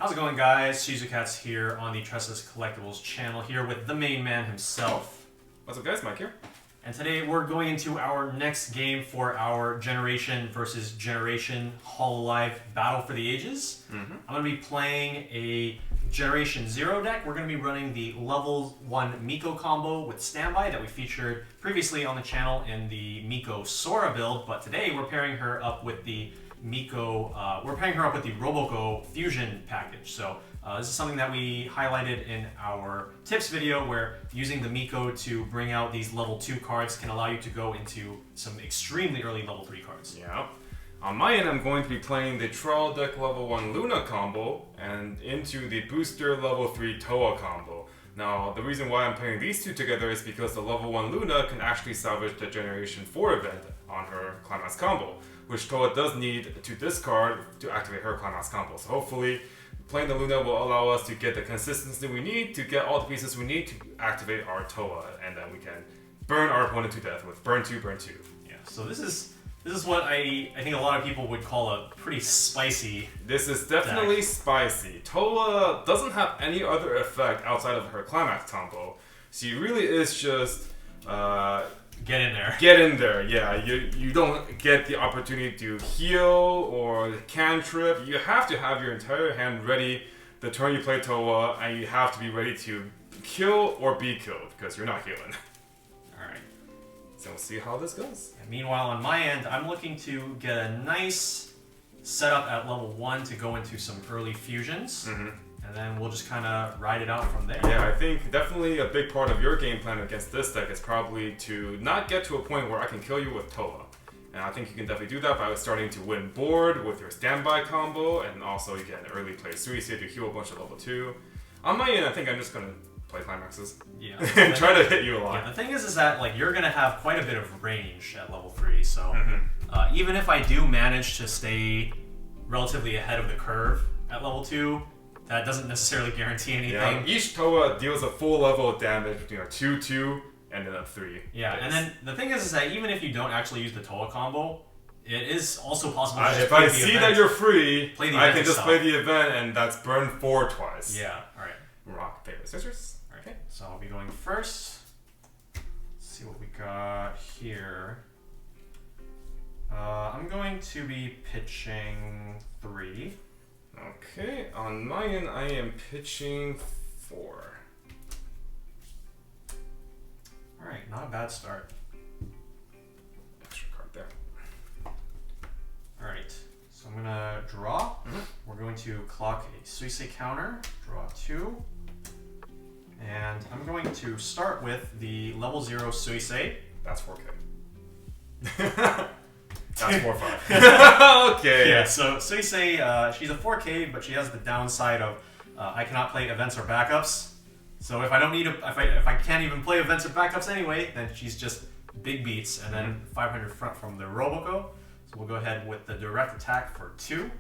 How's it going, guys? Shizukatz here on the Tressa's Collectibles channel, here with the main man himself. What's up, guys? Mike here. And today we're going into our next game for our Generation versus Generation Hololive Battle for the Ages. I'm going to be playing a Generation 0 deck. We're going to be running the level 1 Miko combo with Standby that we featured previously on the channel in the Miko Sora build, but today we're pairing her up with the Roboco fusion package. So this is something that we highlighted in our tips video, where using the Miko to bring out these level 2 cards can allow you to go into some extremely early level 3 cards. Yeah. On my end, I'm going to be playing the Trial Deck level 1 Luna combo and into the Booster level 3 Towa combo. Now, the reason why I'm playing these two together is because the level 1 Luna can actually salvage the Generation 4 event on her Climax combo, which Towa does need to discard to activate her Climax combo. So hopefully, playing the Luna will allow us to get the consistency we need to get all the pieces we need to activate our Towa, and then we can burn our opponent to death with burn 2, burn 2. Yeah, so this is what I think a lot of people would call a pretty spicy. This is definitely deck. Spicy. Towa doesn't have any other effect outside of her Climax combo. She really is just Get in there. Get in there, yeah. You don't get the opportunity to heal or cantrip. You have to have your entire hand ready the turn you play Towa, and you have to be ready to kill or be killed, because you're not healing. Alright. So we'll see how this goes. And meanwhile, on my end, I'm looking to get a nice setup at level 1 to go into some early fusions. And then we'll just kind of ride it out from there. Yeah, I think definitely a big part of your game plan against this deck is probably to not get to a point where I can kill you with Towa. And I think you can definitely do that by starting to win board with your Standby combo, and also you get an early play Suicide to heal a bunch of level 2. On my end, I think I'm just going to play Climaxes. Yeah. And try to hit you a lot. Yeah, the thing is that like you're going to have quite a bit of range at level 3, so even if I do manage to stay relatively ahead of the curve at level 2, that doesn't necessarily guarantee anything. Yeah, each Towa deals a full level of damage between a 2/2 and then a 3. Yeah, and then the thing is that even if you don't actually use the Towa combo, it is also possible to just if play I the see event. that you're free, Play the I event can just itself. play the event, and that's burn 4 twice. Yeah, alright. Rock, paper, scissors. Okay, so I'll be going first. Let's see what we got here. I'm going to be pitching 3. Okay, on my end, I am pitching 4. Alright, not a bad start. Extra card there. Alright, so I'm going to draw. We're going to clock a Suicide counter, draw 2. And I'm going to start with the level 0 Suicide. That's 4K. That's 4/5. Okay. Yeah, so Suicide, she's a 4K, but she has the downside of I cannot play events or backups. So if I don't need if I can't even play events or backups anyway, then she's just big beats, and then 500 front from the Roboco. So we'll go ahead with the direct attack for 2.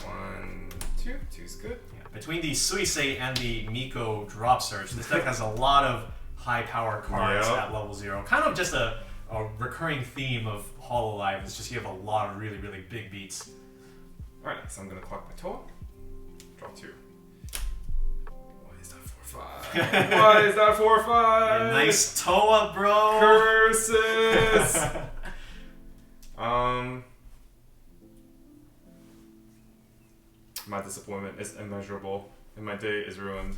1, 2. 2's good. Yeah, between the Suicide and the Miko drop search, this deck has a lot of high power cards at level 0. Kind of just a recurring theme of Hololive is just you have a lot of really, really big beats. Alright, so I'm going to clock my Towa. Draw 2. Why is that 4/5? Why is that 4/5? Nice Towa, bro! Curses! My disappointment is immeasurable, and my day is ruined.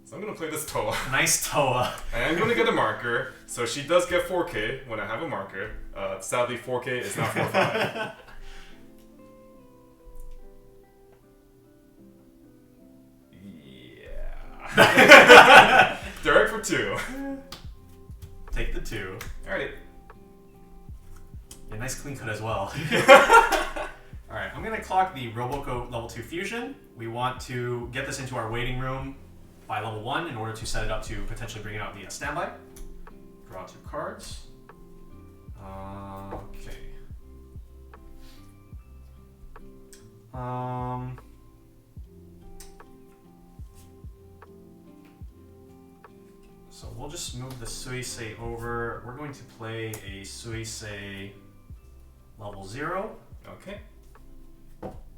So I'm gonna play this Towa. Nice Towa. And I'm gonna get a marker, so she does get 4K when I have a marker. Sadly, 4K is not 4/5. Yeah. Direct for 2. Take the 2. Alright. Yeah, nice clean cut as well. Alright, I'm gonna clock the Roboco level 2 fusion. We want to get this into our waiting room by level 1 in order to set it up to potentially bring out the Standby. Draw 2 cards. Okay. So we'll just move the Suicide over. We're going to play a Suicide level 0. Okay.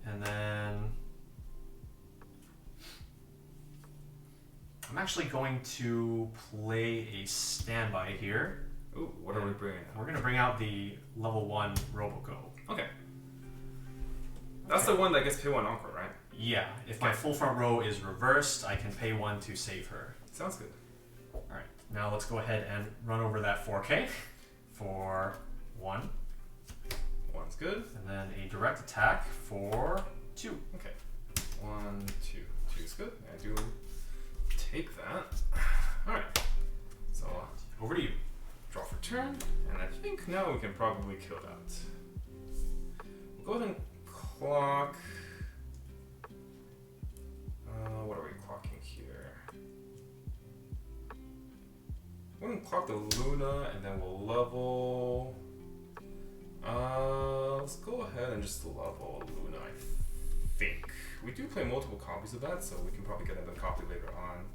And then actually going to play a standby here. Ooh, what are we bringing out? We're going to bring out the level 1 Roboco. Okay. That's the one that gets pay 1 encore, right? Yeah. If my full front row is reversed, I can pay 1 to save her. Sounds good. Alright, now let's go ahead and run over that 4K for 1. 1's good. And then a direct attack for 2. Okay. 1, 2. 2 is good. I do take that. Alright. So, over to you. Draw for turn. And I think now we can probably kill that. We'll go ahead and clock. What are we clocking here? We're going to clock the Luna and then we'll level. Let's go ahead and just level Luna, I think. We do play multiple copies of that, so we can probably get another copy later on.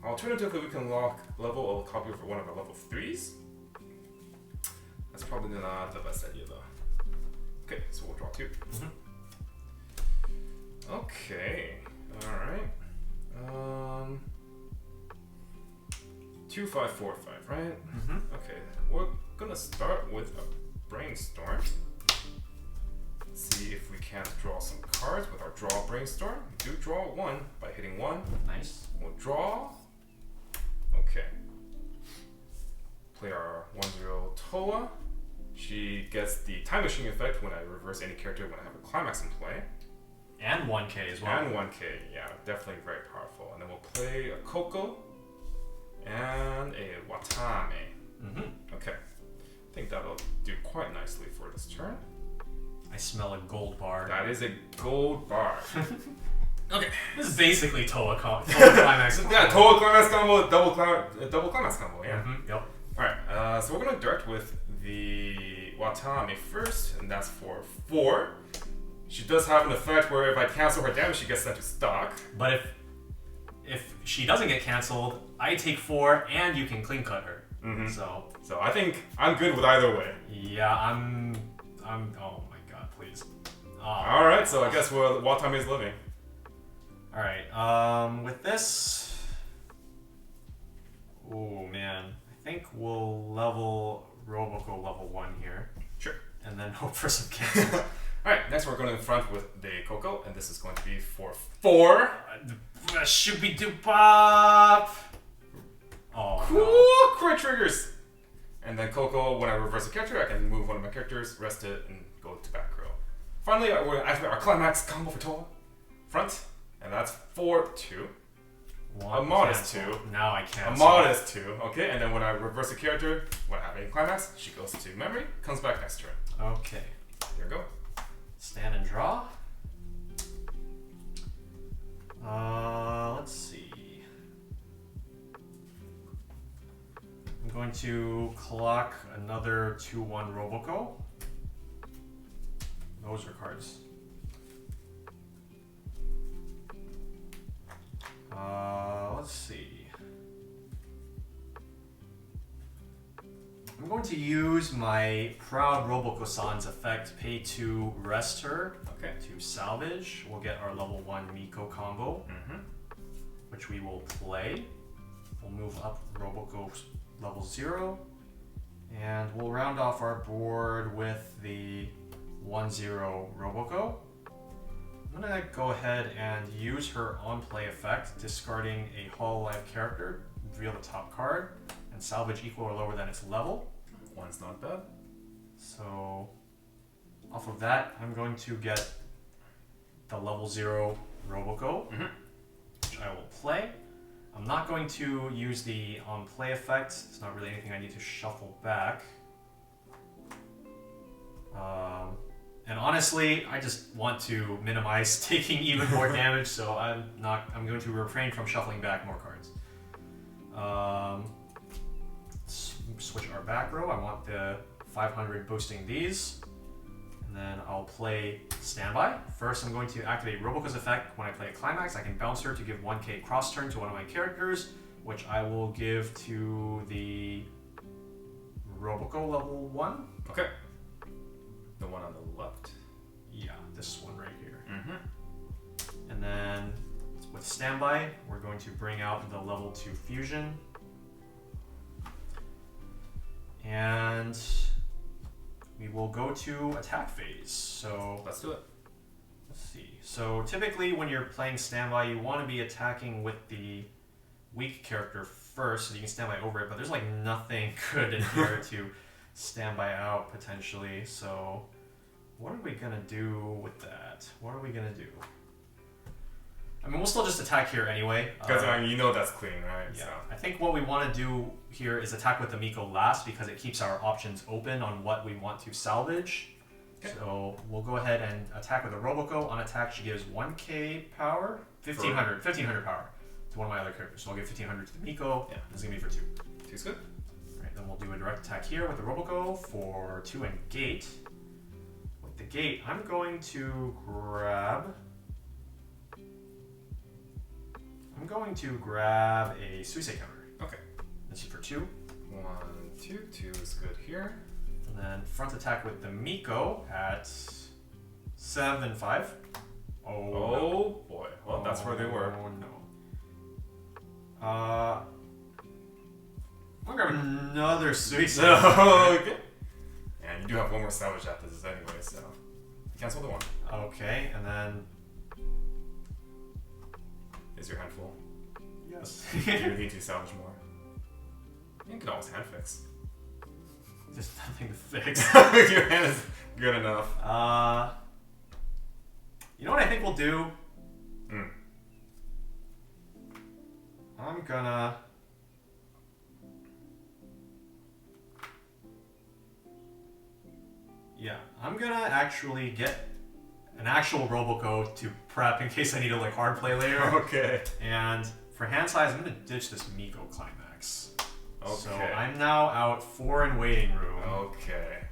Alternatively, we can level a copy for one of our level 3s. That's probably not the best idea though. Okay, so we'll draw 2. Okay, alright. 2, 5, 4, 5, right? Okay, we're gonna start with a brainstorm. See if we can't draw some cards with our draw brainstorm. We do draw 1 by hitting 1. Nice. We'll draw. Okay. Play our 1/0 Towa. She gets the time machine effect when I reverse any character when I have a climax in play. And 1K as well. And 1K, yeah, definitely very powerful. And then we'll play a Coco and a Watame. Okay. I think that'll do quite nicely for this turn. I smell a Goldbar. That is a Goldbar. Okay. This is basically Towa Climax. Yeah, Towa Climax combo, double climax combo, yeah. Yep. Alright, so we're going to dirt with the Watame first, and that's for 4. She does have an effect where if I cancel her damage, she gets sent to stock. But if she doesn't get canceled, I take 4 and you can clean cut her. So I think I'm good with either way. Yeah, I'm oh my god, please. Alright, so I guess Watame is living. Alright, with this, oh man, I think we'll level Roboco level 1 here. Sure. And then hope for some cancels. Alright, next we're going in front with the Coco, and this is going to be for 4. Shooby-doo-bop! Oh, cool! no. Crit triggers! And then Coco, when I reverse a character, I can move one of my characters, rest it, and go to back row. Finally, we're going to activate our climax combo for Towa. Front, and that's 4/2. A modest cancel. 2. Now I can't. A modest 2, okay? And then when I reverse a character, when I have a climax, she goes to memory, comes back next turn. Okay. Here we go. Stand and draw. Let's see. I'm going to clock another 2/1 Roboco. Those are cards. Let's see. I'm going to use my Proud Roboco-san's effect, pay 2, rest her, to salvage. We'll get our level 1 Miko combo, which we will play. We'll move up Roboco level 0, and we'll round off our board with the 1/0 Roboco. I'm going to go ahead and use her on-play effect, discarding a Hololive character, reveal the top card, and salvage equal or lower than its level. 1's not bad. So, off of that, I'm going to get the level 0 Roboco, which I will play. I'm not going to use the on-play effect. It's not really anything I need to shuffle back. And honestly, I just want to minimize taking even more damage, so I'm going to refrain from shuffling back more cards. Switch our back row. I want the 500 boosting these. And then I'll play Standby. First, I'm going to activate Roboco's effect. When I play a Climax, I can bounce her to give 1K cross turn to one of my characters, which I will give to the Roboco level 1. Okay. The one on the left. Yeah, this one right here. And then with Standby, we're going to bring out the level 2 Fusion. And we will go to attack phase. So let's do it. Let's see. So typically when you're playing Standby, you want to be attacking with the weak character first so you can standby over it, but there's like nothing good in here to standby out potentially. So what are we going to do with that? What are we going to do? I mean, we'll still just attack here anyway. Because you know that's clean, right? Yeah. So. I think what we want to do here is attack with the Miko last because it keeps our options open on what we want to salvage. Okay. So we'll go ahead and attack with a Roboco. On attack, she gives 1k power, 1500 power to one of my other characters. So I'll give 1500 to the Miko. Yeah, this is going to be for 2. 2's good. Alright, then we'll do a direct attack here with the Roboco for 2 and gate. With the gate, I'm going to grab a Suisei counter. Okay. This is for 2. 1, 2. 2 is good here. And then front attack with the Miko at 7 5. Oh no. Boy. Well, that's where they were. Oh no. I'm gonna grab another Suisei. Okay. And you do have one more salvage after this anyway, so cancel the 1. Okay, and then is your hand full? Yes. You need to salvage more. You can always hand fix. There's nothing to fix. Your hand is good enough. You know what I think we'll do? I'm gonna actually get an actual Roboco to prep in case I need to like hard play later. Okay. And for hand size, I'm gonna ditch this Miko Climax. Okay. So I'm now out 4 in waiting room. Okay.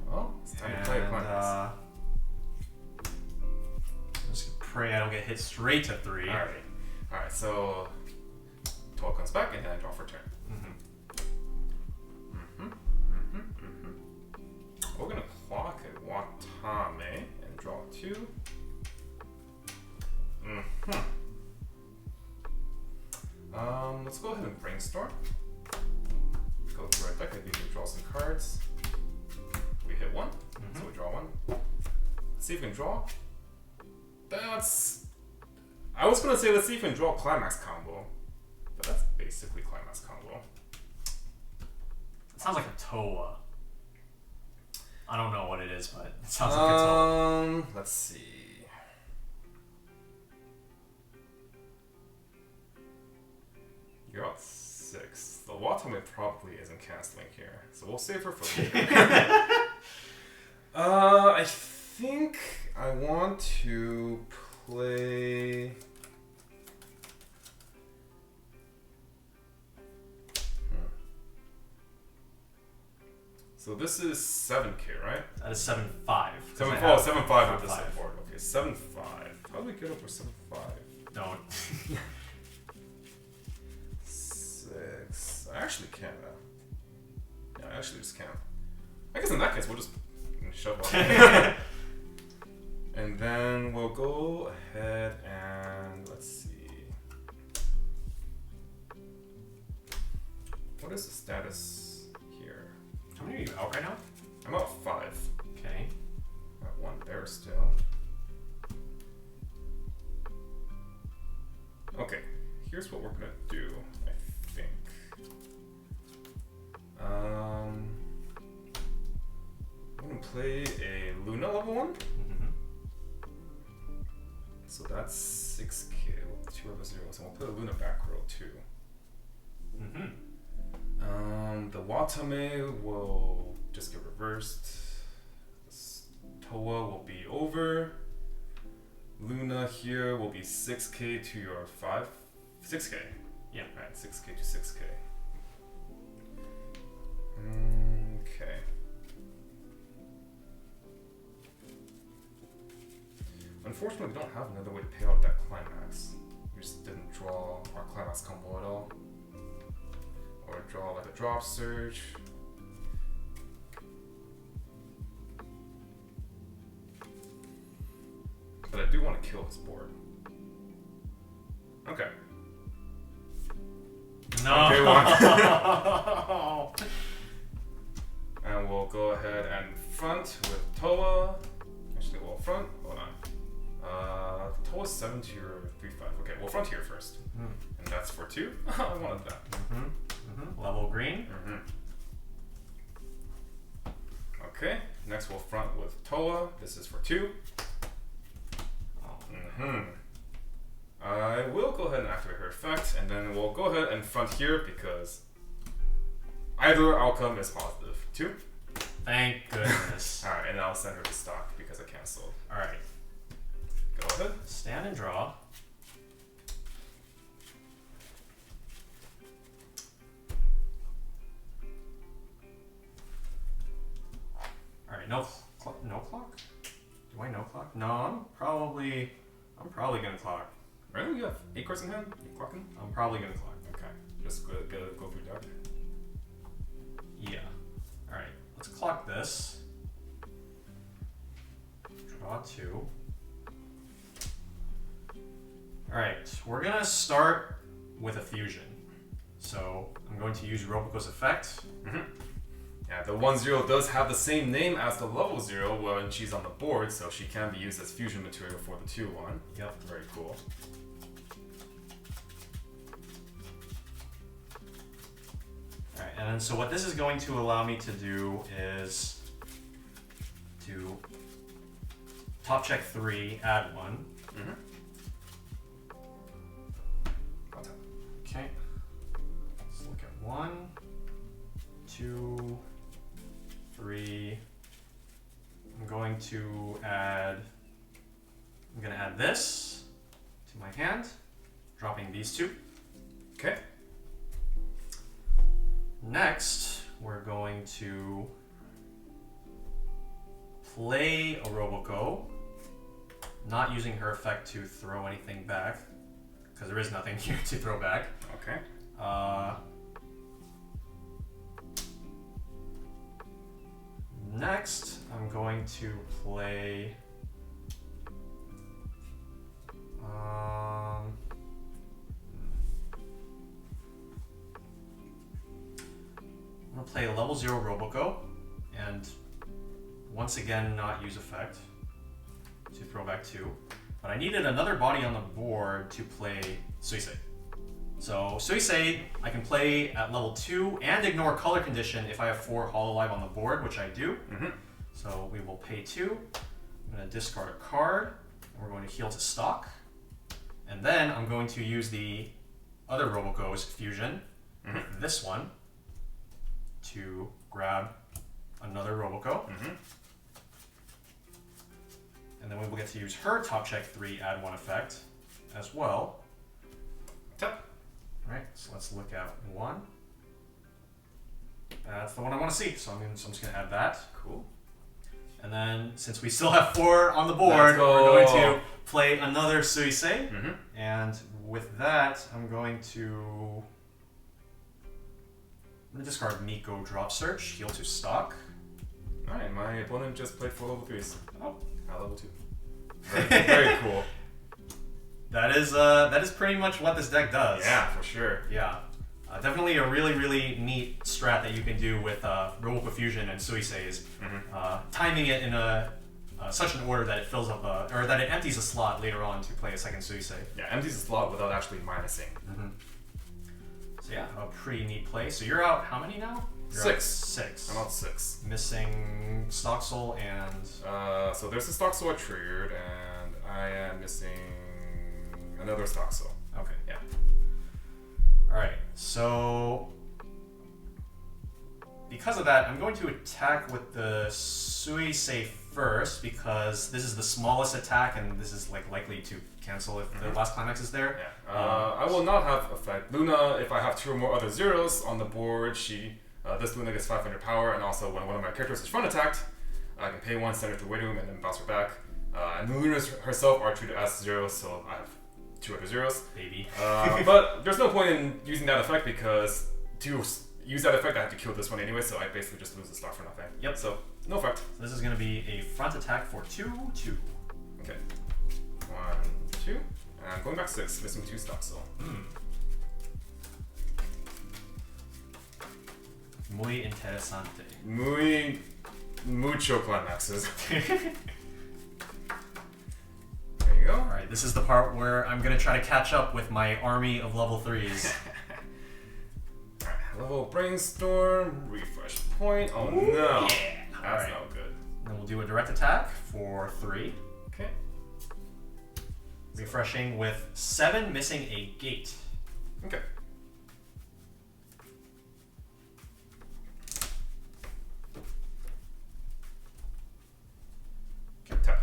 Well, it's time to play Climax. I'm just gonna pray I don't get hit straight to 3. Alright, so 12 comes back and then I draw for turn. We're gonna clock a Watame and draw 2. Let's go ahead and brainstorm. Go through our deck, maybe we can draw some cards. We hit 1, so we draw 1. Let's see if we can draw. I was gonna say let's see if we can draw Climax combo, but that's basically Climax combo. It sounds like a Towa. I don't know what it is, but it sounds like a Towa. Let's see. You're out 6. The Watame probably isn't canceling here, so we'll save her for later. I think I want to play. So this is 7k, right? That is 7 5. 7 5. 7 5 with this board. Okay, 7 5. How do we get over 7 5? Don't. 6. I actually can. Yeah, I actually just can. I guess in that case we'll just shove off. And then we'll go ahead and let's see. What is the status here? How many are you out right now? I'm out 5. Okay. Got 1 there still. Okay, here's what we're gonna do, I think. I'm gonna play a Luna level 1. So that's 6k with 2 other zeros, and we'll put a Luna back row too. The Watame will just get reversed. This Towa will be over. Luna here will be 6k to your 5. 6k. Yeah, right, 6k to 6k. Okay. Unfortunately, we don't have another way to pay out that Climax. We just didn't draw our Climax combo at all. Or draw like a drop surge. But I do want to kill this board. Okay. No. Okay, 1. And we'll go ahead and front with Towa. Actually, we'll front. Hold on. Towa's 7 tier 3/5. Okay, we'll front here first. And that's for 2. I wanted that. Level green. Okay, next we'll front with Towa. This is for 2. I will go ahead and activate her effect, and then we'll go ahead and front here because either outcome is positive. 2. Thank goodness. Alright, and I'll send her to stock because I canceled. Alright. Go ahead. Stand and draw. Alright, no clock? Do I no clock? No, I'm probably gonna clock. Really? You have 8 cards in hand? You clocking? I'm probably gonna clock. Okay. Just go through that. Yeah. Alright, let's clock this. Draw 2. Alright, we're gonna start with a fusion. So I'm going to use Roboco's effect. Yeah, the 1/0 does have the same name as the level 0 when she's on the board, so she can be used as fusion material for the 2/1. Yep. Very cool. Alright, and then so what this is going to allow me to do is to top check 3, add 1. Okay. Let's look at 1, 2, 3. I'm going to add this to my hand, dropping these 2. Okay. Next, we're going to play a Roboco, not using her effect to throw anything back, because there is nothing here to throw back. Okay. Next, I'm going to play I'm gonna play a level 0 Roboco, and once again not use effect to throw back 2. But I needed another body on the board to play Suisei. So Suisei I can play at level 2 and ignore color condition if I have 4 Hololive on the board, which I do. So we will pay 2. I'm going to discard a card, and we're going to heal to stock. And then I'm going to use the other Roboco's fusion, this one, to grab another Roboco. And then we will get to use her top check 3, add 1 effect as well. Tap. Alright, so let's look at 1. That's the one I want to see, so I'm just going to add that. Cool. And then, since we still have 4 on the board, we're going to play another Suisei. And with that, I'm going to discard Miko Drop Search, heal to stock. Alright, my opponent just played 4 level 3s. Oh. At level 2. Very cool. That is pretty much what this deck does. Yeah, for sure. Yeah. Definitely a really, really neat strat that you can do with Roboco Fusion and Suisei is timing it in such an order that it fills up or that it empties a slot later on to play a second Suisei. Yeah, empties a slot without actually minusing. So yeah, a pretty neat play. So you're out how many now? You're 6. Out 6. I'm out 6. Missing StockSoul and... so there's a StockSoul I triggered, and I am missing another StockSoul. Okay. Yeah. Alright, so... because of that, I'm going to attack with the Suisei first, because this is the smallest attack, and this is likely to cancel if the last climax is there. Yeah. I will not have effect. Luna, if I have 2 or more other zeros on the board, this Luna gets 500 power, and also when one of my characters is front attacked, I can pay 1, send her to waiting room, and then bounce her back. And the Lunas herself are treated as zeros, so I have 2 other zeros. Baby. But there's no point in using that effect, because to use that effect I have to kill this one anyway, so I basically just lose the stock for nothing. Yep. So, no effect. So this is going to be a front attack for 2/2. Okay. 1, 2. And going back 6, missing 2 StockSoul. Muy interesante. Mucho climaxes. There you go. Alright, this is the part where I'm gonna try to catch up with my army of level 3s. Alright, level brainstorm, refresh point. Oh Ooh, no! Yeah. That's no good. Then we'll do a direct attack for 3. Okay. Refreshing with 7, missing a gate. Okay. Okay, tap.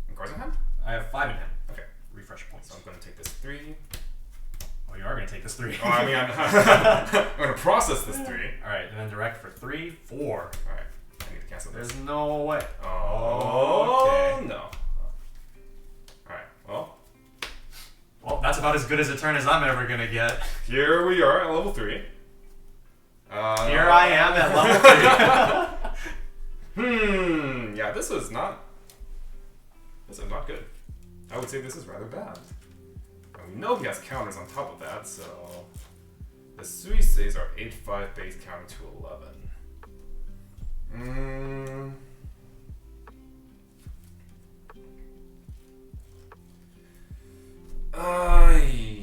And cards in hand? I have 5 in hand. Okay. Refresh points. So I'm going to take this 3. Oh, you are going to take this 3. Oh, I mean, I'm going to process this 3. Alright, and then direct for 3, 4. Alright. I need to cancel this. There's no way. Oh, okay. No. Alright, well. Well, that's about as good as a turn as I'm ever going to get. Here we are at level 3. Here I am at level 3. Yeah, this is not good. I would say this is rather bad. And we know he has counters on top of that, so the Suises are 8-5 base counter to 11.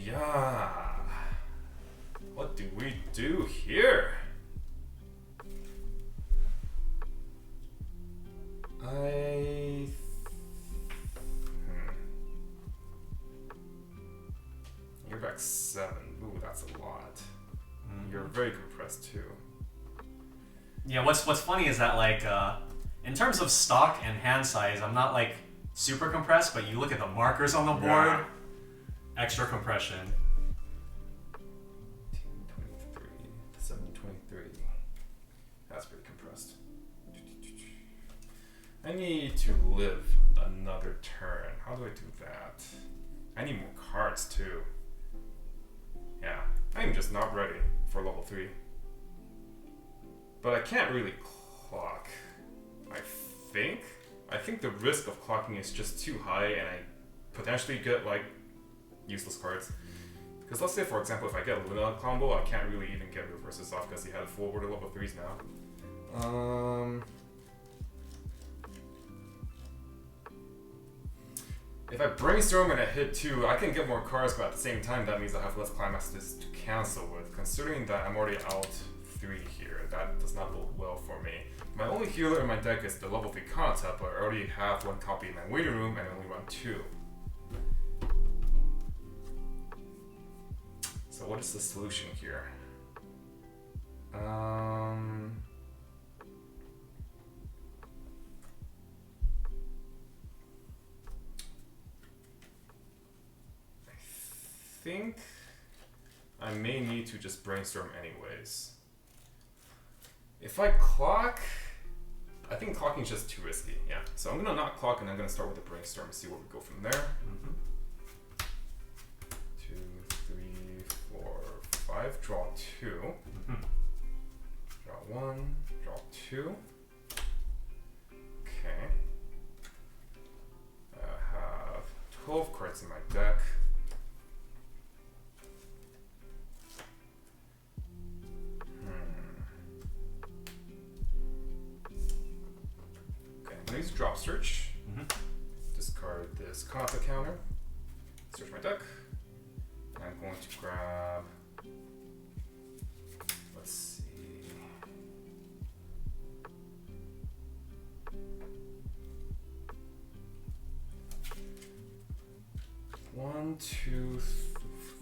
Yeah. What do we do here? You're back 7. Ooh, that's a lot. You're very compressed too. Yeah, what's funny is that, like, in terms of stock and hand size, I'm not, like, super compressed, but you look at the markers on the board, extra compression. 23, 723. That's pretty compressed. I need to live another turn. How do I do that? I need more cards too. Yeah, I'm just not ready for level 3. But I can't really clock. I think the risk of clocking is just too high, and I potentially get like useless cards. Because let's say, for example, if I get a Luna combo, I can't really even get reverses off because he had full order level 3s now. If I brainstorm and I hit 2, I can get more cards, but at the same time, that means I have less climaxes to cancel with. Considering that I'm already out 3 here, that does not bode well for me. My only healer in my deck is the level 3 concept, but I already have 1 copy in my waiting room and I only run 2. So what is the solution here? I think I may need to just brainstorm anyways. If I clock, I think clocking is just too risky. Yeah, so I'm gonna not clock and I'm gonna start with the brainstorm and see where we go from there. 2, 3, 4, 5. Draw 2. Draw 1. Draw 2. Okay. I have 12 cards in my deck. Use drop search. Discard this concept counter. Search my deck. I'm going to grab. Let's see. One, 2,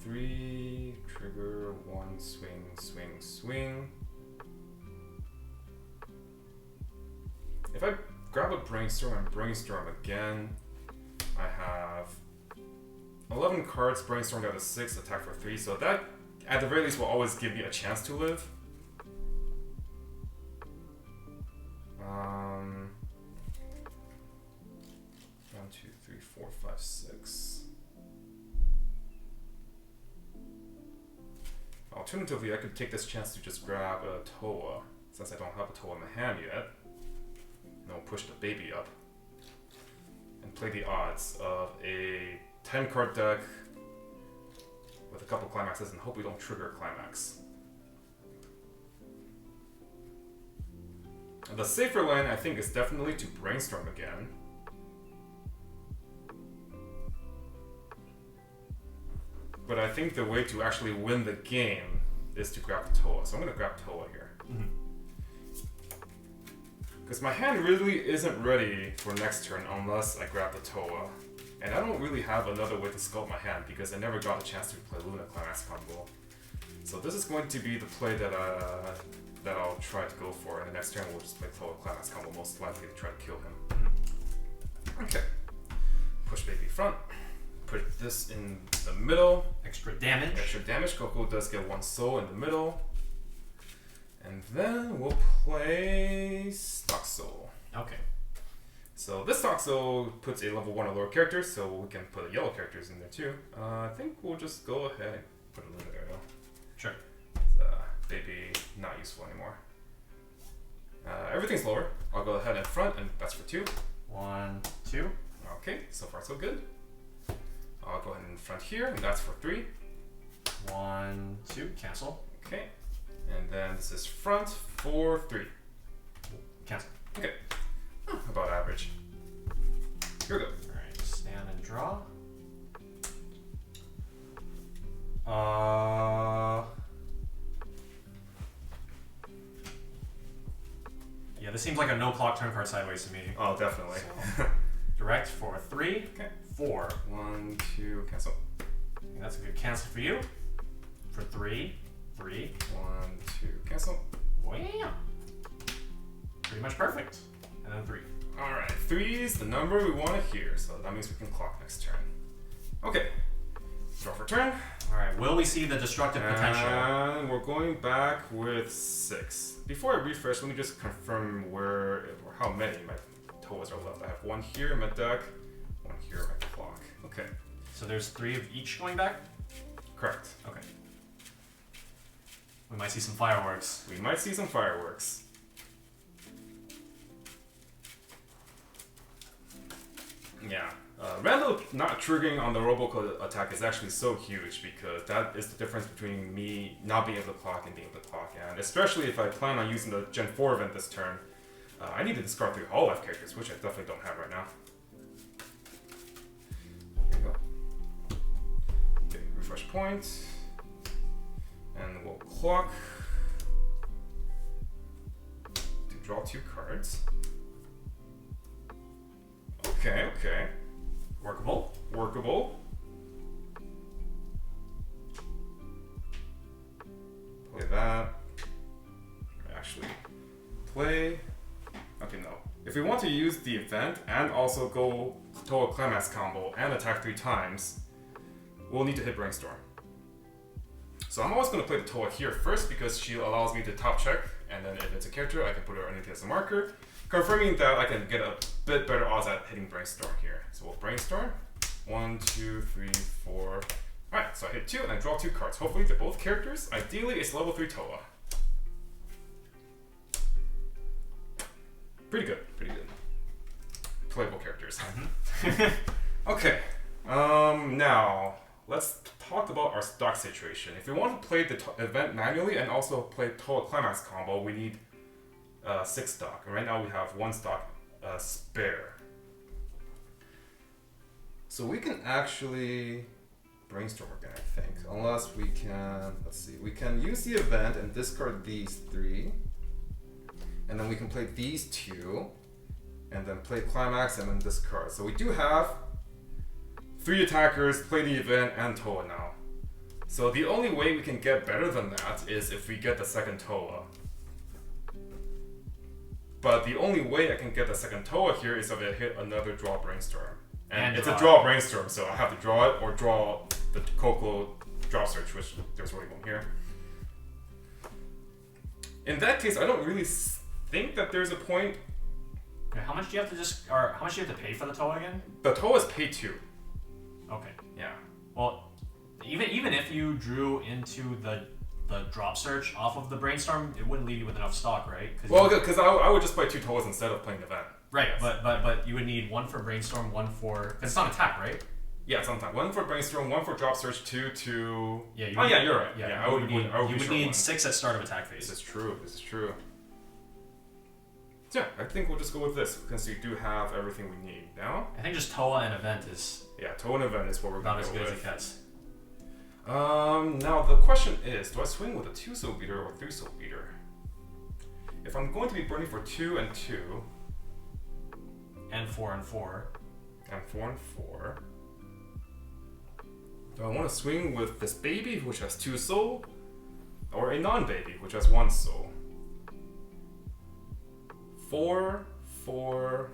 3. Trigger. 1. Swing. Swing. Swing. If I grab a brainstorm and brainstorm again, I have 11 cards brainstormed out of 6, attack for 3, so that at the very least will always give me a chance to live. 1, 2, 3, 4, 5, 6. Alternatively, I could take this chance to just grab a Towa, since I don't have a Towa in my hand yet. And we'll push the baby up and play the odds of a 10 card deck couple climaxes and hope we don't trigger a climax. The safer line, I think, is definitely to brainstorm again. But I think the way to actually win the game is to grab Towa. So I'm going to grab Towa here. Because my hand really isn't ready for next turn unless I grab the Towa. And I don't really have another way to sculpt my hand because I never got a chance to play Luna Climax combo. So this is going to be the play that I'll try to go for, and the next turn we'll just play Towa Climax combo, most likely to try to kill him. Okay. Push baby front. Put this in the middle. Extra damage. Extra damage. Coco does get 1 soul in the middle. And then we'll play StockSoul. Okay. So this StockSoul puts a level 1 or lower character, so we can put yellow characters in there too. I think we'll just go ahead and put a Luna there though. Sure. Baby not useful anymore. Everything's lower. I'll go ahead in front, and that's for 2. 1, 2. Okay, so far so good. I'll go ahead in front here, and that's for 3. 1, 2. Cancel. Okay. And then this is front for 3. Cancel. Okay. About average. Here we go. Alright, stand and draw. Yeah, this seems like a no clock turn card sideways to me. Oh, definitely. So, direct for 3. Okay. 4. 1, 2, cancel. And that's a good cancel for you. For 3. 3. 1, 2, cancel. Wham! Pretty much perfect. And then 3. Alright, 3 is the number we want to hear, so that means we can clock next turn. Okay. Draw for turn. Alright, will we see the destructive potential? And we're going back with 6. Before I refresh, let me just confirm where or how many my Towas are left. I have 1 here in my deck, 1 here in my clock. Okay. So there's 3 of each going back? Correct. Okay. We might see some fireworks. We might see some fireworks. Yeah. Randall not triggering on the Roboco attack is actually so huge because that is the difference between me not being able to clock and being able to clock. And especially if I plan on using the Gen 4 event this turn, I need to discard 3 Hololive characters, which I definitely don't have right now. There you go. Okay, refresh point. And we'll clock to draw 2 cards. Okay, okay. Workable. Workable. Play that. Actually, play. Okay, no. If we want to use the event and also go Towa Climax combo and attack 3 times, we'll need to hit Brainstorm. So I'm always going to play the Towa here first because she allows me to top check, and then if it's a character, I can put her underneath as a marker, confirming that I can get a bit better odds at hitting Brainstorm here. So we'll Brainstorm. 1, 2, 3, 4. Alright, so I hit 2 and I draw 2 cards. Hopefully they're both characters. Ideally, it's level 3 Towa. Pretty good, pretty good. Playable characters. Okay, now let's talk about our stock situation. If we want to play the event manually and also play Towa Climax combo, we need 6 stock. And right now we have 1 stock spare. So we can actually Brainstorm again, I think. Unless we can, let's see, we can use the event and discard these 3. And then we can play these 2. And then play Climax and then discard. So we do have 3 attackers, play the event, and Towa now. So the only way we can get better than that is if we get the second Towa. But the only way I can get the second Towa here is if I hit another draw Brainstorm. And it's a draw Brainstorm, so I have to draw it or draw the Coco Drop Search, which there's already one here. In that case, I don't really think that there's a point. Okay, how much do you have to or how much do you have to pay for the Towa again? The Towa is pay 2. Okay. Yeah. Well, even if you drew into the drop search off of the Brainstorm, it wouldn't leave you with enough stock, right? Well, because I would just play 2 Towas instead of playing the event. Right, yes. but you would need 1 for Brainstorm, 1 for... Because it's on attack, right? Yeah, sometimes. 1 for Brainstorm, 1 for Drop Search, 2 to... Yeah, oh yeah, you're right. Yeah, I would need one. 6 at start of attack phase. This is true. This is true. So yeah, I think we'll just go with this because we do have everything we need now. I think just Towa and Event is... Yeah, Towa and Event is what we're going to go with. Not as good as it gets. Now the question is, do I swing with a 2-soul beater or 3-soul beater? If I'm going to be burning for 2 and 2... And 4 and 4. And 4 and 4... Do I want to swing with this baby, which has 2 soul, or a non-baby, which has 1 soul? 4, 4...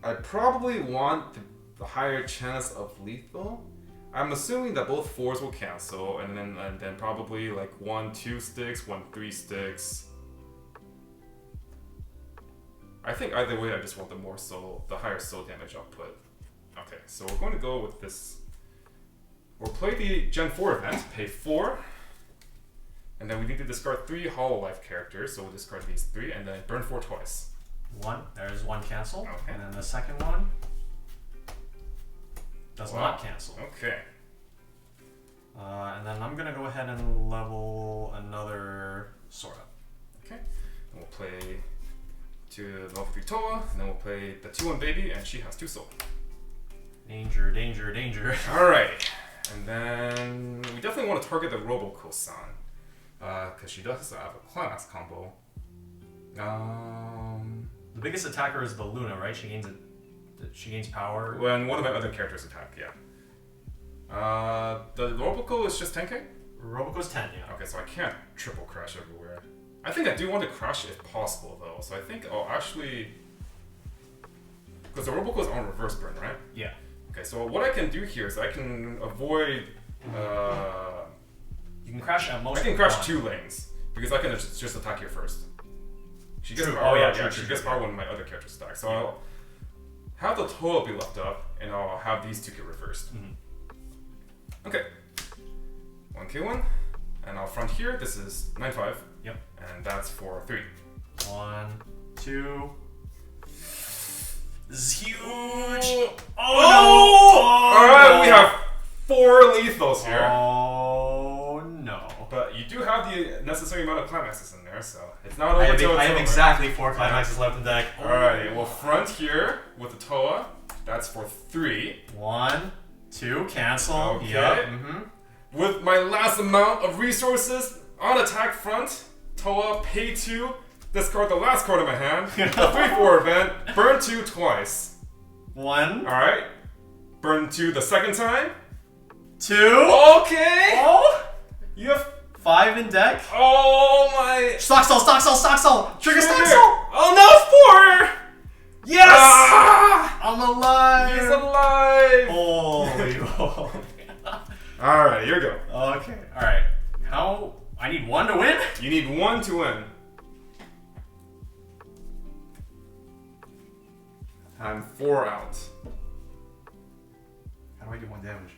I probably want the higher chance of lethal. I'm assuming that both 4s will cancel, and then probably like 1 2 sticks, 1 3 sticks. I think either way, I just want the higher soul damage output. Okay, so we're going to go with this. We'll play the Gen 4 event, pay 4, and then we need to discard 3 Hololive characters, so we'll discard these 3, and then burn 4 twice. 1, there's 1 cancel, okay. And then the second one does not cancel. Okay. And then I'm going to go ahead and level another Sora. Okay, and we'll play to Lv3 Towa, and then we'll play the 2-1 baby, and she has 2 soul. Danger, danger, danger. Alright. And then we definitely want to target the Roboco-san, because she does have a Climax combo. The biggest attacker is the Luna, right? She gains power. When one of my other characters attack, yeah. The Roboco is just 10k? Roboco's 10, yeah. Okay, so I can't triple crash everywhere. I think I do want to crash if possible, though. So I think I'll actually... Because the Roboco is on reverse burn, right? Yeah. Okay, so what I can do here is I can avoid... you can crash at most. I can crash 2 lanes, because I can just attack here first. She gets true. power, Oh, yeah, she gets power when my other characters attack. So I'll have the Towa be left up, and I'll have these 2 get reversed. Okay. 1k1, and I'll front here. This is 9-5. Yep. And that's for 3. 1, 2. This is huge! Oh, Oh no! Alright, no. we have 4 lethals here. Oh no. But you do have the necessary amount of climaxes in there, so it's not over I till it's have over. exactly 4 climaxes left in deck. Alright, we'll front here with the Towa. That's for 3. 1, 2, cancel. Okay. Yep. With my last amount of resources on attack front, Towa, pay 2, discard the last card in my hand, the 3-4 event, burn 2 twice. 1. Alright. Burn 2 the second time. 2. Okay! Oh! You have 5 in deck. oh my StockSoul, StockSoul, StockSoul! Trigger StockSoul! Oh no, 4! Yes! Ah! I'm alive! He's alive! Holy moly. Alright, here we go. Okay, alright. How? I need 1 to win? You need 1 to win. I'm 4 out. How do I get 1 damage?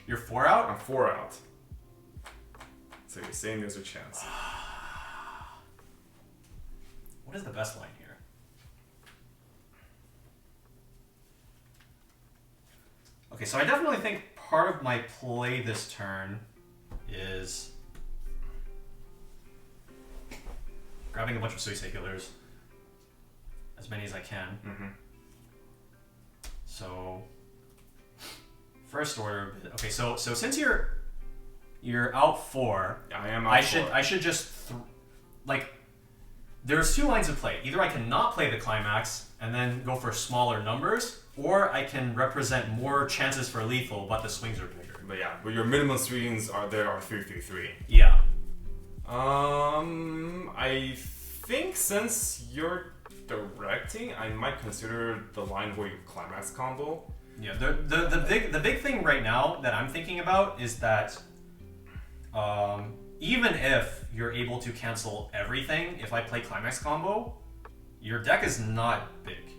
You're 4 out? I'm 4 out. So you're saying there's a chance. What is the best line here? Okay, so I definitely think part of my play this turn is grabbing a bunch of Suisekulars, as many as I can. So first order. Okay, so since you're out 4, I am out 4. I should just like. There's 2 lines of play. Either I can not play the climax and then go for smaller numbers, or I can represent more chances for lethal, but the swings are bigger. But yeah, but your minimum swings are 3-3-3. Yeah. I think since you're directing, I might consider the line where you climax combo. Yeah. The big thing right now that I'm thinking about is that even if you're able to cancel everything, if I play climax combo, your deck is not big.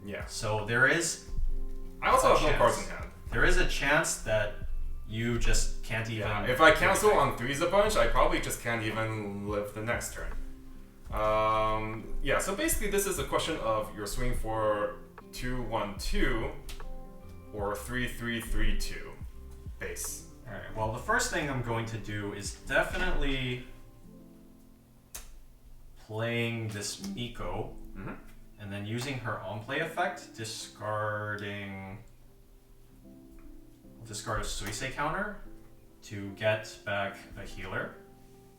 Yeah. So there is. I also have no cards in hand. There is a chance that you just can't even. Yeah. If I cancel on 3s a bunch, I probably just can't even live the next turn. Yeah. So basically, this is a question of your swing for 2-1-2, or 3-3-3-2 base. Alright, well the first thing I'm going to do is definitely playing this Miko, and then using her on-play effect, discarding... I'll discard a Suisei counter to get back a healer.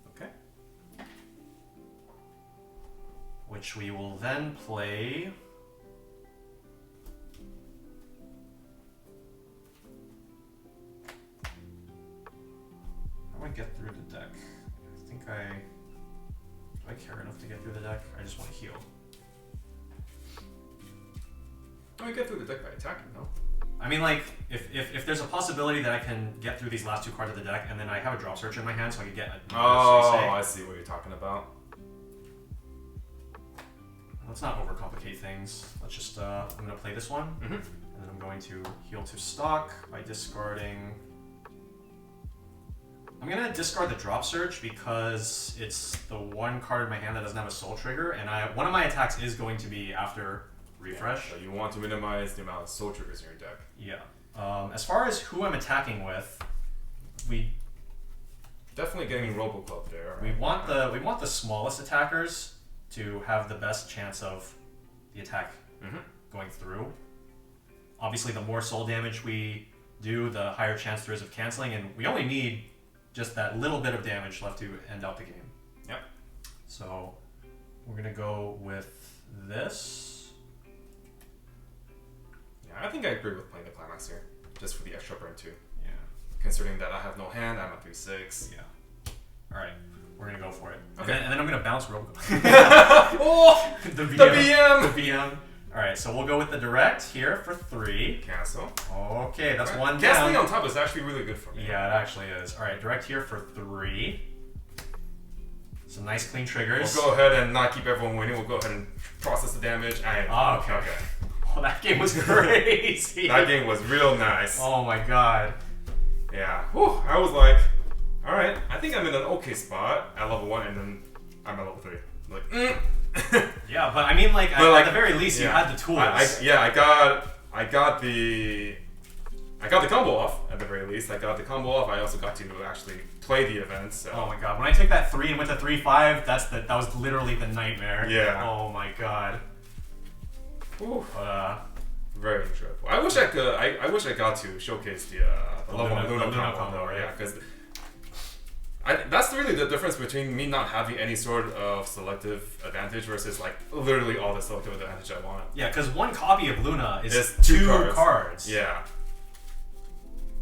Okay. Which we will then play... How do I get through the deck? I think do I care enough to get through the deck? I just want to heal. Oh, you get through the deck by attacking, no? I mean, like, if there's a possibility that I can get through these last two cards of the deck, and then I have a drop search in my hand, so I can get a... I see what you're talking about. Let's not overcomplicate things. Let's just, I'm going to play this one, and then I'm going to heal to stock by discarding... I'm going to discard the drop search because it's the one card in my hand that doesn't have a soul trigger, and one of my attacks is going to be after refresh. Yeah, so you want to minimize the amount of soul triggers in your deck. Yeah. As far as who I'm attacking with, we... Definitely getting Roboco there. We want the smallest attackers to have the best chance of the attack going through. Obviously, the more soul damage we do, the higher chance there is of canceling, and we only need just that little bit of damage left to end out the game. Yep. So we're gonna go with this. Yeah, I think I agree with playing the Climax here, just for the extra burn too. Yeah. Considering that I have no hand, I'm a 3/6. Yeah. All right. We're gonna go for it. Okay. And then I'm gonna bounce Roboco. Oh! The BM. The BM! The BM. Alright, so we'll go with the direct here for 3. Cancel. Okay, that's one down. Canceling on top is actually really good for me. Yeah, it actually is. Alright, direct here for 3. Some nice clean triggers. We'll go ahead and not keep everyone waiting. We'll go ahead and process the damage. Okay. Oh, that game was crazy. That game was real nice. Oh my god. Yeah. Whew, I was like, alright, I think I'm in an okay spot at level 1, and then I'm at level 3. Like, Yeah, but I mean, like, at the very least, you had the tools. I got the combo off at the very least. I got the combo off. I also got to actually play the event. So. Oh my god! When I took that 3 and went to 3/5, that was literally the nightmare. Yeah. Oh my god. Ooh. But very enjoyable. I wish I could. I wish I got to showcase the level Luna combo. Yeah, because. That's really the difference between me not having any sort of selective advantage versus like literally all the selective advantage I want. Yeah, because one copy of Luna is two cards. Yeah.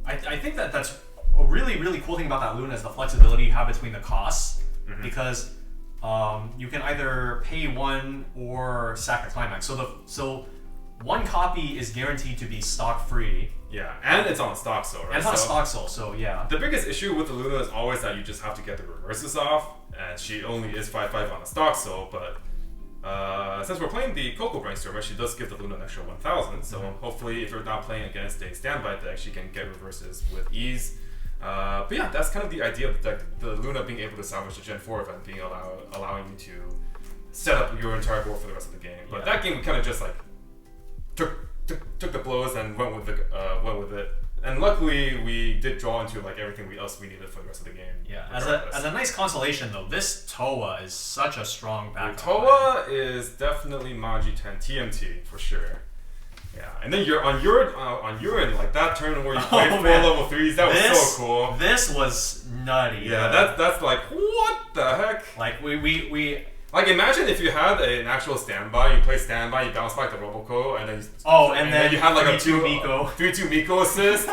I think that's a really, really cool thing about that Luna is the flexibility you have between the costs, because you can either pay 1 or sack a climax. So one copy is guaranteed to be stock free. Yeah, and it's on StockSoul, right? And it's on StockSoul, so yeah. The biggest issue with the Luna is always that you just have to get the reverses off, and she only is 5/5 on the StockSoul, but since we're playing the Coco Brainstormer, she does give the Luna an extra 1,000, so hopefully if you're not playing against a standby deck, she can get reverses with ease. But yeah, that's kind of the idea of the deck, the Luna being able to salvage the Gen 4 event, being allowing you to set up your entire board for the rest of the game. But that game kind of just like took the blows and went with it. And luckily, we did draw into like everything else we needed for the rest of the game. Yeah, as a nice consolation though, this Towa is such a strong backup. Towa is definitely Maji 10 TMT for sure. Yeah, and then you're on your end, like that turn where you played 4 level 3s, that was so cool. This was nutty. Yeah, that's like what the heck? Like we like imagine if you had an actual standby, you play standby, you bounce back the Roboco, and then you had like a 3/2 Miko assist,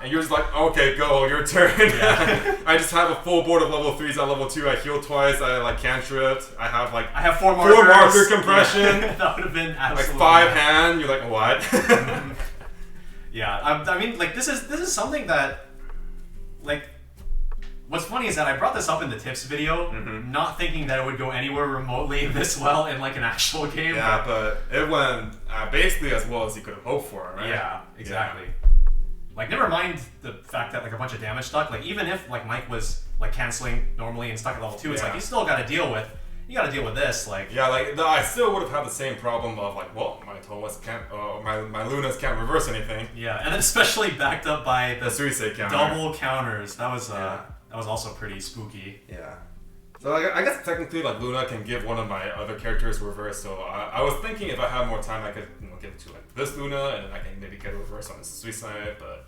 and you're just like, okay, go, your turn. Yeah. I just have a full board of level 3s at level 2. I heal twice. I like cantripped. I have 4 marker compression. Yeah. That would have been absolutely like 5 hand. You're like, what? Yeah, I mean, like this is something that, like. What's funny is that I brought this up in the tips video, not thinking that it would go anywhere remotely this well in like an actual game. Yeah, but it went basically as well as you could have hoped for, right? Yeah, exactly. Yeah. Like, never mind the fact that like a bunch of damage stuck. Like, even if like Mike was like canceling normally and stuck at level 2, it's like you still got to deal with. you got to deal with this. Like, yeah, like I still would have had the same problem of like, well, my Towas can't, my Lunas can't reverse anything. Yeah, and then especially backed up by The Suisei counter. double counters. That was also pretty spooky. Yeah. So like, I guess technically like Luna can give one of my other characters reverse. So I was thinking if I had more time, I could give it to like this Luna, and then I can maybe get a reverse on the Suicide. But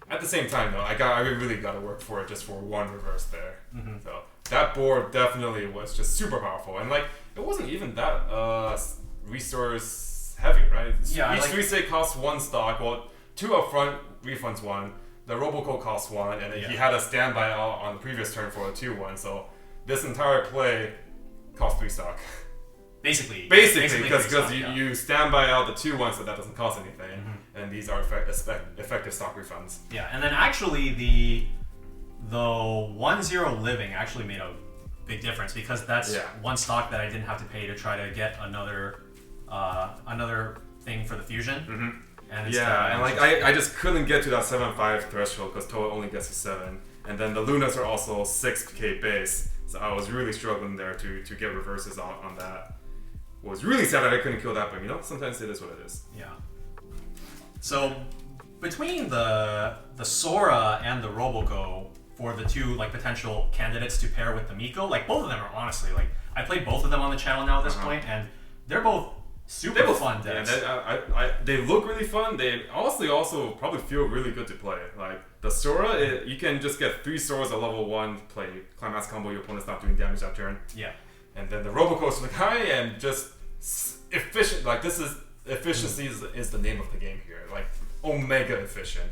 at the same time, though, I really got to work for it just for one reverse there. Mm-hmm. So that board definitely was just super powerful, and like it wasn't even that resource heavy, right? Yeah, each Suicide costs 1 stock. Well, 2 up front, refunds 1. The Roboco costs 1, and then he had a standby out on the previous turn for a 2/1. So this entire play costs 3 stock. Basically, because you stand by out the 2/1, so that doesn't cost anything, and these are effective stock refunds. Yeah, and then actually the 1-0 living actually made a big difference because that's 1 stock that I didn't have to pay to try to get another thing for the fusion. And and like I just couldn't get to that 7-5 threshold because Towa only gets to 7, and then the Lunas are also 6k base, so I was really struggling there to get reverses on that. It was really sad that I couldn't kill that, but sometimes it is what it is. Yeah. So between the Sora and the Roboco for the 2 like potential candidates to pair with the Miko, like both of them are honestly like I played both of them on the channel now at this point, and they're both super fun decks. Yeah, they look really fun. They honestly also probably feel really good to play. Like the Sora, you can just get 3 Soras at level 1, play Climax combo, your opponent's not doing damage that turn. Yeah. And then the Roboco is like high and just efficient. Like this is efficiency is the name of the game here. Like omega efficient,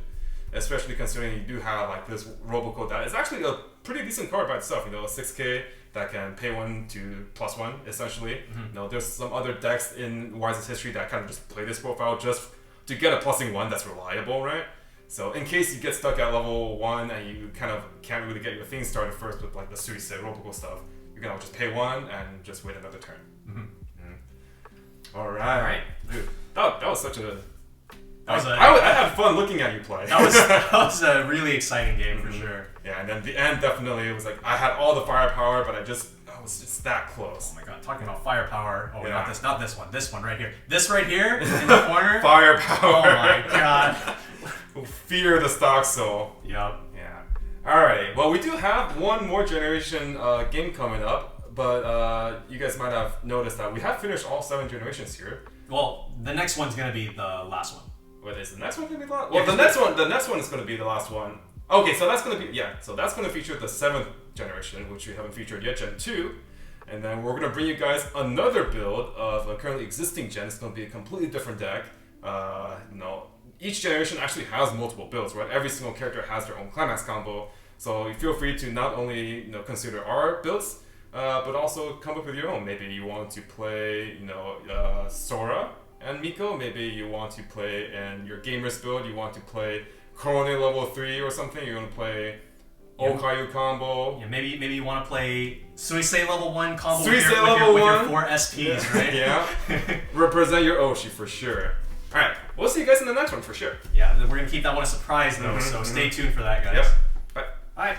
especially considering you do have like this Roboco that is actually a pretty decent card by itself. A 6k that can pay 1 to +1 essentially. There's some other decks in Weiss's history that kind of just play this profile just to get a +1 that's reliable, right? So in case you get stuck at level 1 and you kind of can't really get your thing started first with like the Suicide Roboco stuff, you can just pay 1 and just wait another turn. All right. Dude, that was such a... I had fun looking at you play. That was a really exciting game for sure. Yeah, and then the end definitely, it was like, I had all the firepower, but I was just that close. Oh my god, talking about firepower. Oh, not this one. This one right here. This right here in the corner. Firepower. Oh my god. Fear the StockSoul. Yep. Yeah. Alright, well we do have one more generation game coming up. But you guys might have noticed that we have finished all 7 generations here. Well, the next one's gonna be the last one. What is the next one gonna be the last? Well, the next one is gonna be the last one. Okay, so that's gonna be so that's gonna feature the 7th generation, which we haven't featured yet, Gen 2. And then we're gonna bring you guys another build of a currently existing gen. It's gonna be a completely different deck. Each generation actually has multiple builds, right? Every single character has their own climax combo. So you feel free to not only consider our builds, but also come up with your own. Maybe you want to play, Sora and Miko. Maybe you want to play in your gamers build. You want to play Korone level 3 or something. You want to play Okayu combo. Yeah, maybe you want to play Suisei level 1 combo with your 4 SPs, right? Yeah. Represent your Oshi for sure. All right, we'll see you guys in the next one for sure. Yeah, we're gonna keep that one a surprise though, so stay tuned for that, guys. Yep. Bye.